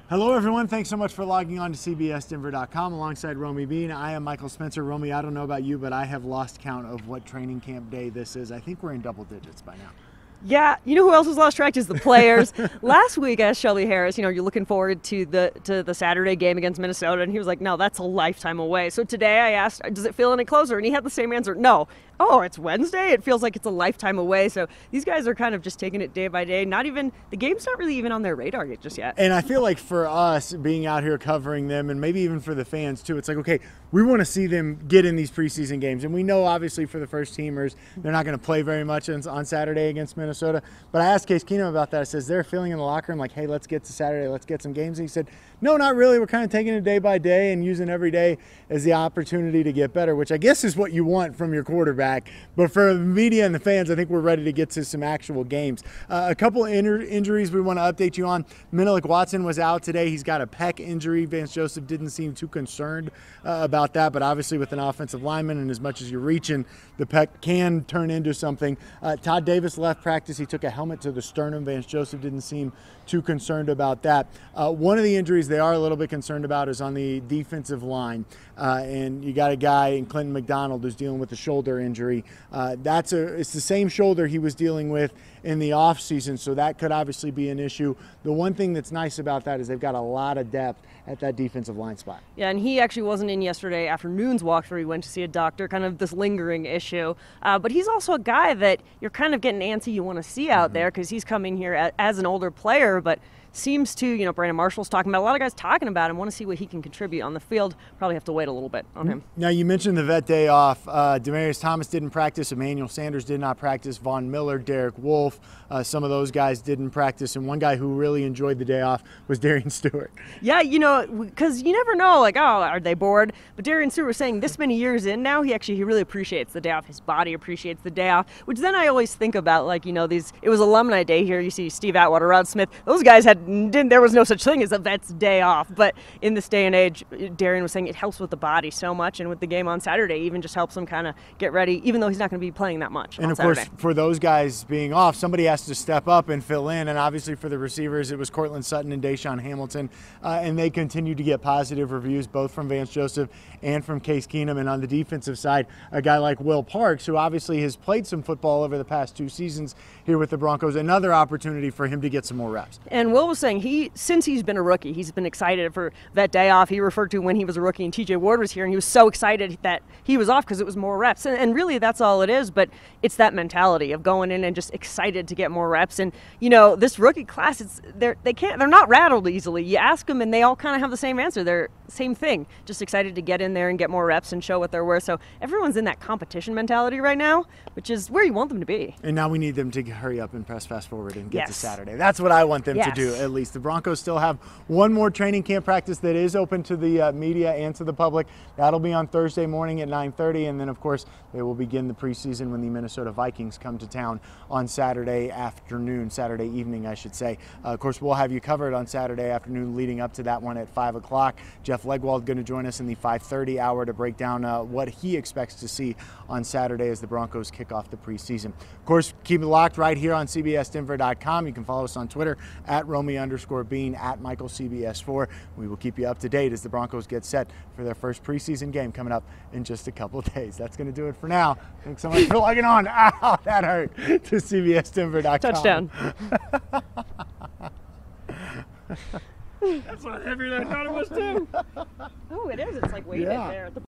Hello, everyone. Thanks so much for logging on to CBSDenver.com alongside Romy Bean. I am Michael Spencer. Romy, I don't know about you, but I have lost count of what training camp day this is. I think we're in double digits by now. Yeah, you know who else has lost track is the players. Last week, asked Shelby Harris, you're looking forward to the Saturday game against Minnesota, and he was like, no, that's a lifetime away. So today I asked, does it feel any closer? And he had the same answer, no. Oh, it's Wednesday? It feels like it's a lifetime away. So these guys are kind of just taking it day by day. The game's not really even on their radar just yet. And I feel like for us being out here covering them, and maybe even for the fans too, it's like, okay, we want to see them get in these preseason games. And we know obviously for the first teamers, they're not going to play very much on Saturday against Minnesota. But I asked Case Keenum about that. I said, is there a feeling in the locker room like, hey, let's get to Saturday, let's get some games? And he said, no, not really. We're kind of taking it day by day and using every day as the opportunity to get better, which I guess is what you want from your quarterback. But for the media and the fans, I think we're ready to get to some actual games. A couple of injuries we want to update you on. Menelik Watson was out today. He's got a pec injury. Vance Joseph didn't seem too concerned about that, but obviously with an offensive lineman and as much as you're reaching, the pec can turn into something. Todd Davis left practice. He took a helmet to the sternum. Vance Joseph didn't seem too concerned about that. One of the injuries they are a little bit concerned about is on the defensive line. And you got a guy in Clinton McDonald who's dealing with a shoulder injury. It's the same shoulder he was dealing with in the offseason, so that could obviously be an issue. The one thing that's nice about that is they've got a lot of depth at that defensive line spot. Yeah, and he actually wasn't in yesterday afternoon's walkthrough. He went to see a doctor, kind of this lingering issue. But he's also a guy that you're kind of getting antsy you want to see out there because he's coming here as an older player, but seems to, Brandon Marshall's talking about, a lot of guys talking about him, want to see what he can contribute on the field. Probably have to wait a little bit on him. Now, you mentioned the vet day off. Demarius Thomas didn't practice. Emmanuel Sanders did not practice. Von Miller, Derek Wolfe, some of those guys didn't practice. And one guy who really enjoyed the day off was Darian Stewart. Yeah, because you never know, are they bored? But Darian Stewart was saying this many years in now, he really appreciates the day off. His body appreciates the day off, which then I always think about, it was alumni day here. You see Steve Atwater, Rod Smith. Those guys there was no such thing as a vet's day off. But in this day and age, Darian was saying it helps with the body so much, and with the game on Saturday, even just helps him kind of get ready, even though he's not going to be playing that much on Saturday. And of course, for those guys being off, somebody has to step up and fill in. And obviously for the receivers, it was Cortland Sutton and Deshaun Hamilton. And they continue to get positive reviews, both from Vance Joseph and from Case Keenum. And on the defensive side, a guy like Will Parks, who obviously has played some football over the past 2 seasons here with the Broncos, another opportunity for him to get some more reps. And Will was saying since he's been a rookie, he's been excited for that day off. He referred to when he was a rookie and TJ Ward was here, and he was so excited that he was off because it was more reps. And really, that's all it is. But it's that mentality of going in and just excited to get more reps. And this rookie class, they're not rattled easily. You ask them, and they all kind of have the same answer. They're same thing, just excited to get in there and get more reps and show what they're worth. So everyone's in that competition mentality right now, which is where you want them to be. And now we need them to hurry up and press fast forward and get to Saturday. That's what I want them to do, at least. The Broncos still have one more training camp practice that is open to the media and to the public. That'll be on Thursday morning at 9:30, and then of course they will begin the preseason when the Minnesota Vikings come to town on Saturday evening, I should say. Of course, we'll have you covered on Saturday afternoon leading up to that one at 5 o'clock. Jeff Legwold going to join us in the 5:30 hour to break down what he expects to see on Saturday as the Broncos kick off the preseason. Of course, keep it locked right here on CBSDenver.com. You can follow us on Twitter at Romy_Bean, at MichaelCBS4. We will keep you up to date as the Broncos get set for their first preseason game coming up in just a couple of days. That's going to do it for now. Thanks so much for logging on. Ow, that hurt. To CBSDenver.com. Touchdown. That's a lot heavier than I thought it was, too. Oh, it is. It's like weighted there at the